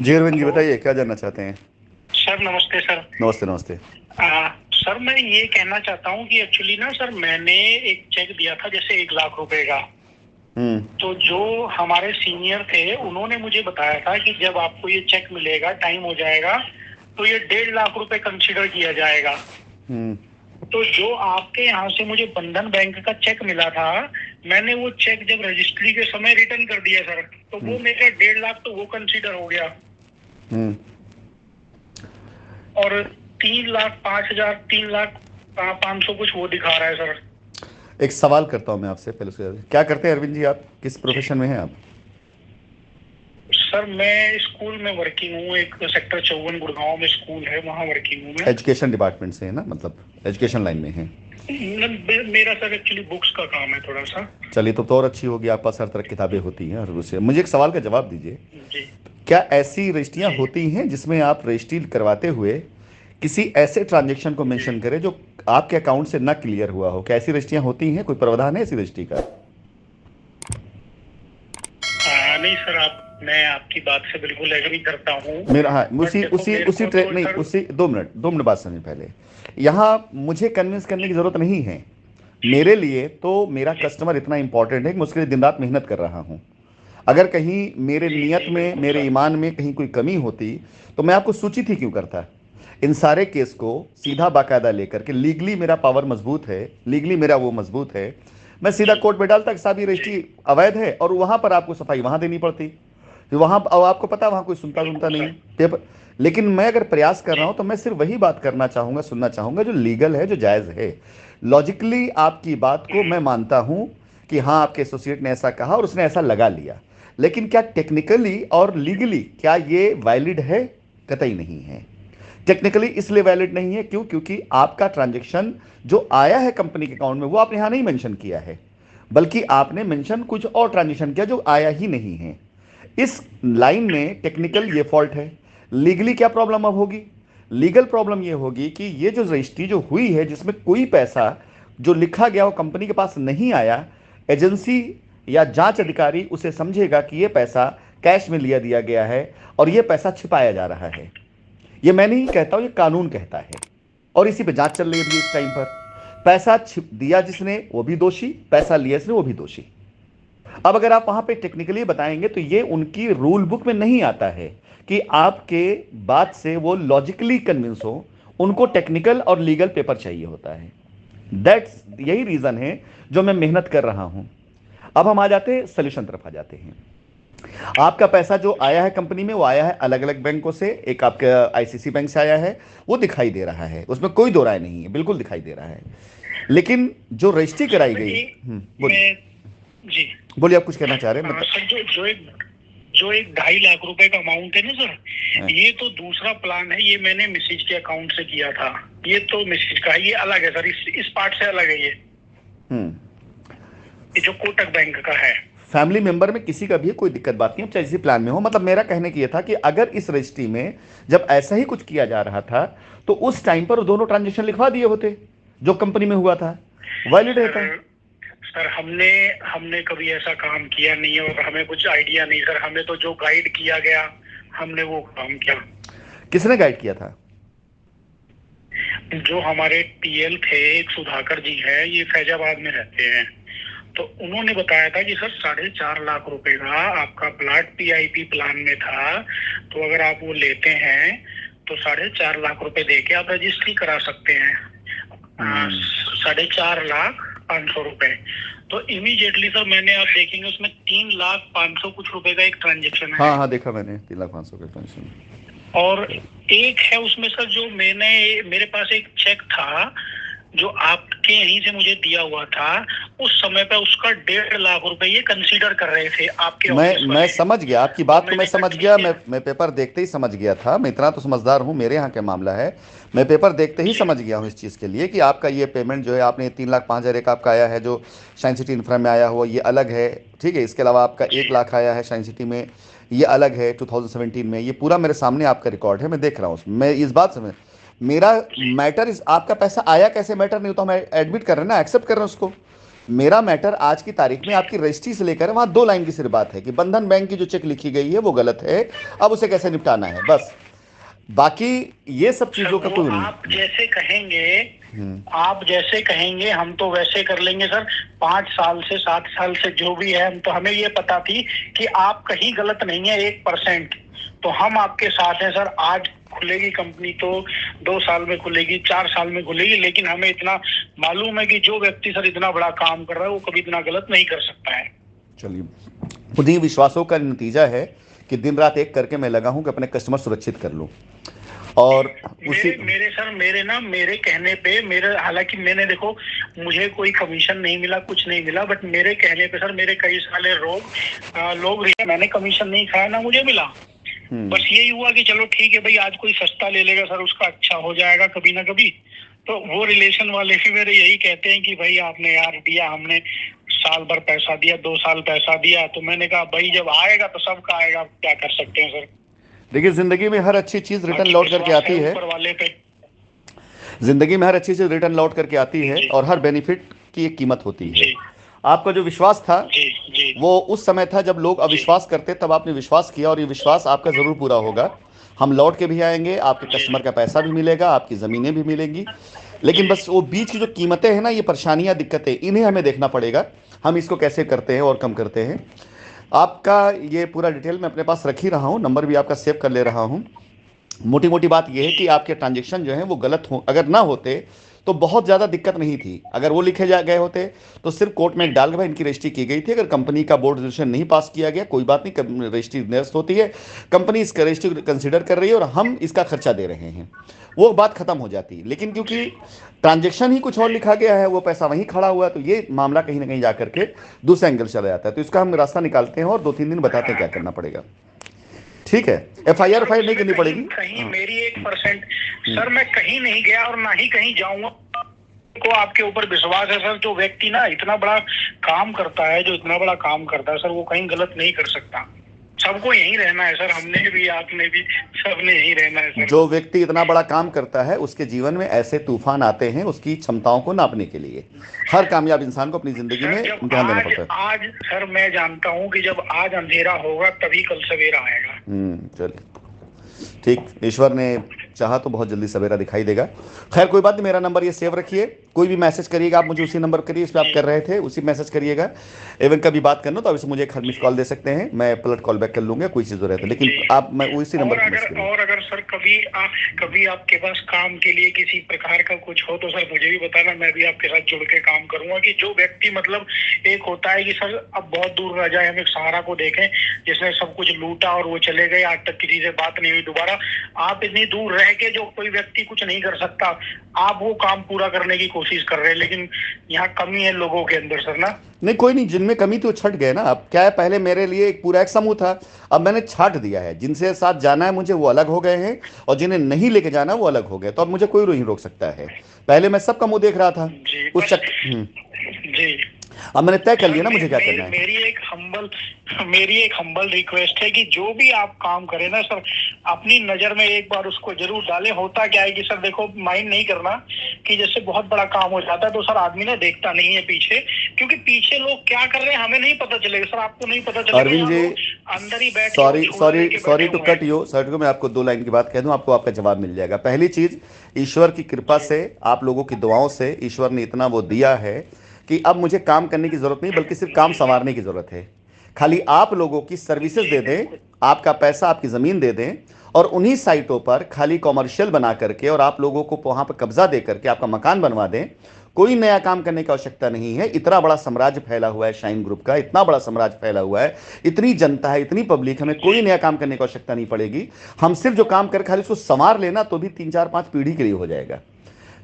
जी Arvind ji, hello बताइए क्या जानना चाहते हैं। सर, नमस्ते सर। नमस्ते नमस्ते। सर, मैं ये कहना चाहता हूँ कि एक्चुअली ना सर, मैंने एक चेक दिया था जैसे 1 लाख रुपए का। हम्म। तो जो हमारे सीनियर थे उन्होंने मुझे बताया था कि जब आपको ये चेक मिलेगा, टाइम हो जाएगा, तो ये 1.5 लाख रुपए कंसिडर किया जाएगा। हम्म। तो जो आपके यहाँ से मुझे बंधन बैंक का चेक मिला था, मैंने वो चेक जब रजिस्ट्री के समय रिटर्न कर दिया सर, तो वो मेरा 1.5 लाख तो वो कंसिडर हो गया। हम्म। और 3 लाख 5 हजार, 3 लाख 500 कुछ वो दिखा रहा है सर। एक सवाल करता हूँ मैं आपसे, पहले उसके क्या करते हैं अरविंद जी, आप किस जी प्रोफेशन में हैं आप। सर, मैं स्कूल में वर्किंग हूँ। एक सेक्टर 54 गुड़गांव में स्कूल है, वहाँ वर्किंग हूँ मैं। एजुकेशन डिपार्टमेंट से है ना, मतलब एजुकेशन लाइन में हैं। मेरा सर एक्चुअली बुक्स का काम है थोड़ा सा। चलिए तो और अच्छी होगी, आपके पास हर तरह की किताबें होती हैं। और उससे मुझे एक सवाल का जवाब दीजिए। जी क्या ऐसी रजिस्ट्रियाँ जी होती हैं जिसमें आप रजिस्ट्री करवाते हुए किसी ऐसे ट्रांजेक्शन को जी। मेंशन करें जो आपके अकाउंट से ना क्लियर हुआ हो? क्या ऐसी रजिस्ट्रियाँ होती हैं? कोई प्रावधान है ऐसी रजिस्ट्री का? नहीं सर, आप मैं आपकी बात से बिल्कुल एग्री करता हूँ। मेरा, हाँ, बट उसी देखो, उसी मेरे उसी को ट्रे तो नहीं, सर। उसी 2 मिनट बात समझ पहले। यहाँ मुझे कन्विंस करने की ज़रूरत नहीं है। मेरे लिए तो मेरा जी कस्टमर इतना इंपॉर्टेंट है कि मैं उसके लिए दिन रात मेहनत कर रहा हूँ। अगर कहीं मेरे जी नियत जी, में, बिल्कुल मेरे सर। ईमान में कहीं कोई कमी होती तो मैं आपको सूचित ही क्यों करता। इन सारे केस को सीधा बाकायदा लेकर के, लीगली मेरा पावर मजबूत है, लीगली मेरा वो मजबूत है, मैं सीधा जी कोर्ट में डालता कि साहब ये जी, रजिस्ट्री अवैध है, और वहां पर आपको सफाई वहां देनी पड़ती। तो वहां अब आपको पता वहां कोई सुनता सुनता बिल्कुल नहीं सर। है पेपर। लेकिन मैं अगर प्रयास कर जी रहा हूं तो मैं सिर्फ वही बात करना चाहूंगा, सुनना चाहूंगा जो लीगल है, जो जायज है। लॉजिकली आपकी बात को मैं मानता हूं कि हाँ, आपके एसोसिएट ने ऐसा कहा और उसने ऐसा लगा लिया। लेकिन क्या टेक्निकली और लीगली क्या ये वैलिड है? कतई नहीं है। टेक्निकली इसलिए वैलिड नहीं है क्योंकि आपका ट्रांजैक्शन जो आया है कंपनी के अकाउंट में वो आपने यहां नहीं मेंशन किया है, बल्कि आपने मेंशन कुछ और ट्रांजैक्शन किया जो आया ही नहीं है। इस लाइन में टेक्निकल ये फॉल्ट है। लीगली क्या प्रॉब्लम अब होगी? लीगल प्रॉब्लम ये होगी कि ये जो रजिस्ट्री जो हुई है जिसमें कोई पैसा जो लिखा गया वो कंपनी के पास नहीं आया, एजेंसी या जांच अधिकारी उसे समझेगा कि ये पैसा कैश में लिया दिया गया है और ये पैसा छिपाया जा रहा है। ये मैं नहीं कहता हूं, ये कानून कहता है। और इसी पे जांच चल रही है अभी इस टाइम पर। पैसा छिप दिया जिसने वो भी दोषी, पैसा लिया जिसने वो भी दोषी। अब अगर आप वहां पे टेक्निकली बताएंगे तो ये उनकी रूल बुक में नहीं आता है कि आपके बात से वो लॉजिकली कन्विंस हो। उनको टेक्निकल और लीगल पेपर चाहिए होता है। दैट्स यही रीजन है जो मैं मेहनत कर रहा हूं। अब हम आ जाते हैं सोल्यूशन तरफ, आ जाते हैं। आपका पैसा जो आया है कंपनी में वो आया है अलग अलग बैंकों से। एक आपके आईसीसी बैंक से आया है, वो दिखाई दे रहा है, उसमें कोई दो राय नहीं है, बिल्कुल दिखाई दे रहा है। लेकिन जो रजिस्ट्री कराई सर, गई, एक बोलिए। मैं जी बोलिए, आप कुछ कहना चाह रहे हैं मतलब। सर, जो एक 2.5 लाख रुपए का अमाउंट है ना सर, हाँ। ये तो दूसरा प्लान है। ये मैंने मिसेज के अकाउंट से किया था। ये तो मिसेज का है, ये अलग है सर। इस पार्ट से अलग है ये। हम्म। ये जो कोटक बैंक का है। फैमिली मेंबर में किसी का भी कोई दिक्कत बात नहीं, अब चाहे इसी प्लान में हो। मतलब मेरा कहने की ये था कि अगर इस रजिस्ट्री में जब ऐसा ही कुछ किया जा रहा था तो उस टाइम पर वो दोनों ट्रांजेक्शन लिखवा दिए होते जो कंपनी में हुआ था, वैलिड रहता। सर सर, हमने हमने कभी ऐसा काम किया नहीं है और हमें कुछ आइडिया नहीं सर। हमें तो जो गाइड किया गया, हमने वो काम किया। किसने गाइड किया था? जो हमारे टीएल थे, एक सुधाकर जी है, ये फैजाबाद में रहते हैं। तो उन्होंने बताया था कि सर 4.5 लाख रुपए का आपका प्लाट पीआईपी प्लान में था। तो अगर आप वो लेते हैं तो 4.5 लाख रुपए दे के आप रजिस्ट्री करा सकते हैं। हम्म। 4.5 लाख 500 रुपए। तो इमीडिएटली सर, मैंने, आप देखेंगे उसमें 3 लाख 500 कुछ रुपए का एक ट्रांजेक्शन है। हाँ हाँ, देखा मैंने 3,500,000 का ट्रांजेक्शन। और एक है उसमें सर, जो मेरे पास एक चेक था जो आपके यहीं से मुझे दिया हुआ था। उस समय पे उसका 1.5 लाख रुपए ये कंसीडर कर रहे थे आपके ऑफिस मैं वाले। समझ गया आपकी तो बात को, मैं मैंने कहा समझ गया। ठीक है। मैं पेपर देखते ही समझ गया था। मैं इतना तो समझदार हूँ, मेरे यहाँ क्या मामला है। मैं पेपर देखते ही जी समझ गया हूँ इस चीज़ के लिए कि आपका ये पेमेंट जो है, आपने 3,05,000 एक आपका आया है जो शाइन सिटी इंफ्रा में आया हुआ, ये अलग है। ठीक है, इसके अलावा आपका जी 1 लाख आया है शाइन सिटी में, ये अलग है 2017 में। ये पूरा मेरे सामने आपका रिकॉर्ड है, मैं देख रहा हूँ। मैं इस बात से मेरा जी मैटर इस आपका पैसा आया कैसे मैटर नहीं होता, हम एडमिट कर रहे हैं ना, एक्सेप्ट कर रहे हैं उसको। मेरा मैटर आज की तारीख में आपकी रजिस्ट्री से लेकर वहां 2 लाइन की सिर्फ बात है कि बंधन बैंक की जो चेक लिखी गई है वो गलत है, अब उसे कैसे निपटाना है, बस। बाकी ये सब सर चीजों का वो कोई आप नहीं। जैसे कहेंगे, हम्म। आप जैसे कहेंगे हम तो वैसे कर लेंगे सर। 5 साल से 7 साल से जो भी है, हम तो हमें ये पता थी कि आप कहीं गलत नहीं है 1%। तो हम आपके साथ हैं सर। आज खुलेगी कंपनी तो 2 साल में खुलेगी, 4 साल में खुलेगी, लेकिन हमें इतना मालूम है कि जो व्यक्ति सर इतना बड़ा काम कर रहा है वो कभी इतना गलत नहीं कर सकता है। चलिए, उन्हीं विश्वासों का नतीजा है कि दिन रात एक करके मैं लगा हूं कि अपने कस्टमर सुरक्षित कर लूं। और उसी मेरे सर मेरे कहने पे, मेरे हालांकि मैंने देखो मुझे कोई कमीशन नहीं मिला, कुछ नहीं मिला, बट मेरे कहने पे सर मेरे कई सारे लोग मैंने कमीशन नहीं खाया ना मुझे मिला। बस यही हुआ कि चलो ठीक है भाई, आज कोई सस्ता ले लेगा सर, उसका अच्छा हो जाएगा कभी ना कभी। तो वो रिलेशन वाले भी मेरे यही कहते हैं कि भाई आपने यार दिया, हमने साल भर पैसा दिया, 2 साल पैसा दिया। तो मैंने कहा भाई जब आएगा तो सबका आएगा, क्या कर सकते हैं सर। देखिए, जिंदगी में हर अच्छी चीज रिटर्न बाकी लौट करके विश्वास आती है। ऊपर वाले पे। जिंदगी में हर अच्छी चीज रिटर्न लौट करके आती है, जी और हर बेनिफिट की एक कीमत होती है। जी आपका जो विश्वास था जी जी वो उस समय था जब लोग जी अविश्वास करते, तब आपने विश्वास किया, और ये विश्वास आपका जरूर पूरा होगा। हम लौट के भी आएंगे, आपके जी कस्टमर का पैसा भी मिलेगा, आपकी ज़मीनें भी मिलेंगी। लेकिन जी बस वो बीच की जो कीमतें हैं ना, ये परेशानियां, दिक्कतें, इन्हें हमें देखना पड़ेगा। हम इसको कैसे करते हैं और कम करते हैं। आपका ये पूरा डिटेल मैं अपने पास रख ही रहा हूँ, नंबर भी आपका सेव कर ले रहा हूँ। मोटी मोटी बात यह है कि जी आपके ट्रांजेक्शन जो है वो गलत हो, अगर ना होते तो बहुत ज़्यादा दिक्कत नहीं थी। अगर वो लिखे जा गए होते तो सिर्फ कोर्ट में एक डाल के भाई इनकी रजिस्ट्री की गई थी। अगर कंपनी का बोर्ड रेजोल्यूशन नहीं पास किया गया, कोई बात नहीं, रजिस्ट्री निरस्त होती है, कंपनी इसका रजिस्ट्री कंसिडर कर रही है और हम इसका खर्चा दे रहे हैं, वो बात खत्म हो जाती। लेकिन क्योंकि ट्रांजेक्शन ही कुछ और लिखा गया है, वो पैसा वहीं खड़ा हुआ है, तो ये मामला कहीं ना कहीं जाकर के दूसरे एंगल चला जाता है। तो इसका हम रास्ता निकालते हैं और 2-3 दिन बताते हैं क्या करना पड़ेगा। ठीक है, एफआईआर सर फाइल नहीं उसमें करनी कहीं पड़ेगी। कहीं हाँ। मेरी 1% सर, मैं कहीं नहीं गया और ना ही कहीं जाऊंगा। को आपके ऊपर विश्वास है सर। जो व्यक्ति ना इतना बड़ा काम करता है, जो इतना बड़ा काम करता है सर, वो कहीं गलत नहीं कर सकता। सबको यहीं रहना है सर, हमने भी, आपने भी, सबने यहीं रहना है सर। जो व्यक्ति इतना बड़ा काम करता है उसके जीवन में ऐसे तूफान आते हैं उसकी क्षमताओं को नापने के लिए। हर कामियाब इंसान को अपनी जिंदगी सर में जब इम्तिहान देना आज पड़ता है। आज सर मैं जानता हूँ कि जब आज अंधेरा होगा तभी कल सवेरा आएगा। चलिए, ठीक, ईश्वर ने चाहा तो बहुत जल्दी सवेरा दिखाई देगा। खैर कोई बात नहीं, मेरा नंबर ये सेव रखिए, कोई भी मैसेज करिएगा आप मुझे उसी नंबर करिए, इस पर आप कर रहे थे उसी मैसेज करिएगा। इवन कभी बात करना तो अब मुझे एक मिस कॉल दे सकते हैं, मैं पलट कॉल बैक कर लूंगा, कोई चीज़ हो रहता है, लेकिन जी। आप मैं उसी नंबर पर मैसेज करिए। और अगर सर कभी आपके पास काम के लिए किसी प्रकार का कुछ हो तो सर मुझे भी बताना, मैं भी आपके साथ जुड़ के काम करूंगा। कि जो व्यक्ति मतलब एक होता है कि सर अब बहुत दूर न जाए, हम एक सहारा को देखें जिसने सब कुछ लूटा और वो चले गए, आज तक किसी से बात नहीं हुई दोबारा। आप इतनी दूर रह के जो कोई व्यक्ति कुछ नहीं कर सकता, आप वो काम पूरा करने की कोशिश कर रहे हैं। लेकिन यहाँ कमी है लोगों के अंदर सर ना। नहीं, कोई नहीं, जिनमें कमी थी वो छट गए ना। अब क्या है, पहले मेरे लिए एक पूरा एक समूह था, अब मैंने छाट दिया है। जिनसे साथ जाना है मुझे वो अलग हो गए हैं, और जिन्हें नहीं लेके जाना वो अलग हो गए। तो अब मुझे कोई नहीं रोक सकता है। पहले मैं सबका मुंह देख रहा था जी उस बस। चक्कर। जी अब मैंने तय कर सर लिया ना मुझे क्या करना है। मेरी एक हम्बल रिक्वेस्ट है कि जो भी आप काम करें ना सर, अपनी नजर में एक बार उसको जरूर डालें। होता क्या है कि सर देखो, माइंड नहीं करना कि जैसे बहुत बड़ा काम हो जाता है तो सर आदमी ना देखता नहीं है पीछे, क्योंकि पीछे लोग क्या कर रहे हैं हमें नहीं पता चलेगा सर। आपको नहीं पता चलेगा, अरविंद जी, अंदर ही बैठ सॉरी के सॉरी लेके सॉरी बैठे टू हुए कट यू सर, मैं आपको 2 लाइन की बात कह दूं, आपको आपका जवाब मिल जाएगा। पहली चीज, ईश्वर की कृपा हैं। से, आप लोगों की दुआओं से ईश्वर ने इतना वो दिया है कि अब मुझे काम करने की जरूरत नहीं, बल्कि सिर्फ काम संवारने की जरूरत है। खाली आप लोगों की सर्विसेज दे दें, आपका पैसा, आपकी ज़मीन दे दें, और उन्हीं साइटों पर खाली कॉमर्शियल बना करके और आप लोगों को वहाँ पर कब्जा दे करके आपका मकान बनवा दें। कोई नया काम करने की आवश्यकता नहीं है। इतना बड़ा साम्राज्य फैला हुआ है शाइन ग्रुप का, इतना बड़ा साम्राज्य फैला हुआ है, इतनी जनता है, इतनी पब्लिक, हमें कोई नया काम करने की आवश्यकता नहीं पड़ेगी। हम सिर्फ जो काम कर खाली उसको संवार लेना, तो भी 3-4-5 पीढ़ी के लिए हो जाएगा।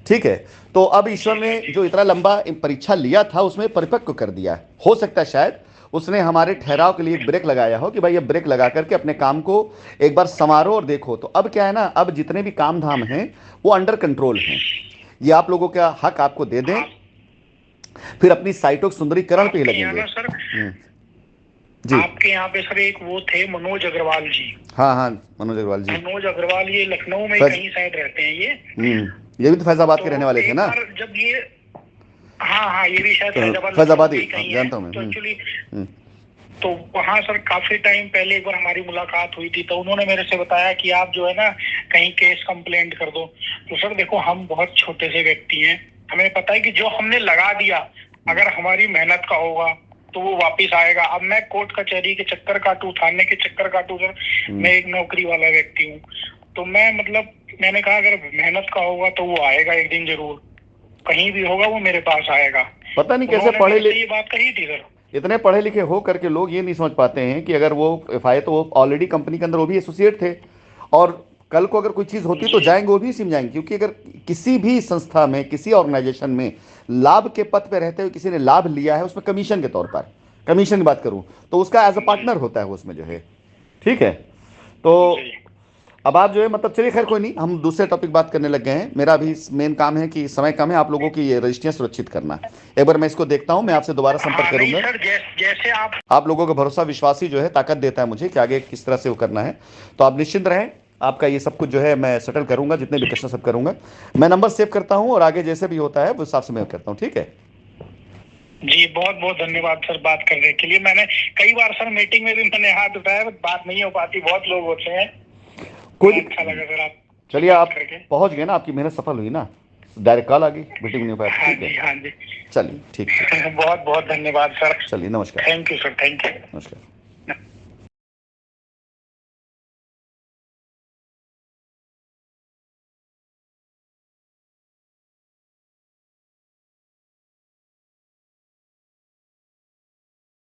ठीक है, तो अब ईश्वर ने जो इतना लंबा परीक्षा लिया था उसमें परिपक्व कर दिया। हो सकता है शायद उसने हमारे ठहराव के लिए एक ब्रेक लगाया हो कि भाई अब ब्रेक लगा करके अपने काम को एक बार संवारो और देखो। तो अब क्या है ना, अब जितने भी काम धाम हैं वो अंडर कंट्रोल हैं। ये आप लोगों का हक आपको दे दें, फिर अपनी साइटों के सुंदरीकरण पे ही लगेंगे। जी। आपके यहाँ पे सर एक वो थे मनोज अग्रवाल जी। हाँ हाँ, मनोज अग्रवाल जी। मनोज अग्रवाल ये लखनऊ में कहीं साइड रहते हैं ये। ये भी तो फैजाबाद के रहने वाले थे ना। जब ये, हाँ हाँ हाँ, ये भी शायद फैजाबादी, कहीं है। जानता हूँ मैं। तो एक्चुअली हम्म। तो वहाँ सर काफी टाइम पहले एक बार हमारी मुलाकात हुई थी, तो उन्होंने मेरे से बताया कि आप जो है ना कहीं केस कंप्लेंट कर दो। तो सर देखो, हम बहुत छोटे से व्यक्ति हैं, हमें पता है कि जो हमने लगा दिया अगर हमारी मेहनत का होगा तो वो वापस आएगा। अब मैं कोर्ट कचहरी के चक्कर काटूं, थाने के चक्कर काटूं सर, मैं एक नौकरी वाला व्यक्ति हूँ। तो मैं मतलब मैंने कहा अगर मेहनत का होगा तो वो आएगा एक दिन जरूर, कहीं भी होगा वो मेरे पास आएगा। पता नहीं कैसे उन्होंने पढ़े मेरे से लिखे, ये बात कही थी सर। इतने पढ़े लिखे हो करके लोग ये नहीं समझ पाते हैं कि अगर वो एफआई, तो वो ऑलरेडी कंपनी के अंदर वो भी एसोसिएट थे, और कल को अगर कोई चीज होती तो जी जाएंगे, वो भी इसी में जाएंगे। क्योंकि अगर किसी भी संस्था में, किसी ऑर्गेनाइजेशन में लाभ के पथ पे रहते हुए किसी ने लाभ लिया है, उसमें कमीशन के तौर पर, कमीशन की बात करूं तो उसका एज अ जी पार्टनर होता है वो उसमें जो है। ठीक है। तो जी। अब आप जो है मतलब, चलिए खैर कोई नहीं, हम दूसरे टॉपिक बात करने लग गए हैं। मेरा भी मेन काम है कि समय कम है, आप लोगों की ये रजिस्ट्रियां सुरक्षित करना। एक बार मैं इसको देखता हूं, मैं आपसे दोबारा संपर्क हाँ नहीं करूंगा। सर, जैसे आप आप लोगों का भरोसा विश्वास ही जो है ताकत देता है मुझे कि आगे किस तरह से वो करना है। तो आप निश्चिंत रहें, आपका ये सब कुछ जो है मैं सेटल करूंगा, जितने भी क्वेश्चन सब करूंगा। मैं नंबर सेव करता हूं और आगे जैसे भी होता है उस हिसाब से मैं करता हूं, ठीक है। जी, बहुत बहुत धन्यवाद सर बात करने के लिए। मैंने कई बार सर मीटिंग में भी मैंने हाथ उठाया, बट बात नहीं हो पाती, बहुत लोग होते हैं। कोई, अच्छा लगा सर आपसे चलिए बात आप करके। पहुंच गए ना, आपकी मेहनत सफल हुई ना, डायरेक्ट कॉल आ गई, मीटिंग नहीं हो पाया, हाँ ठीक है। जी हाँ जी। चलिए ठीक ठीक। बहुत बहुत धन्यवाद सर। चलिए नमस्कार। Thank you sir, thank you. नमस्कार।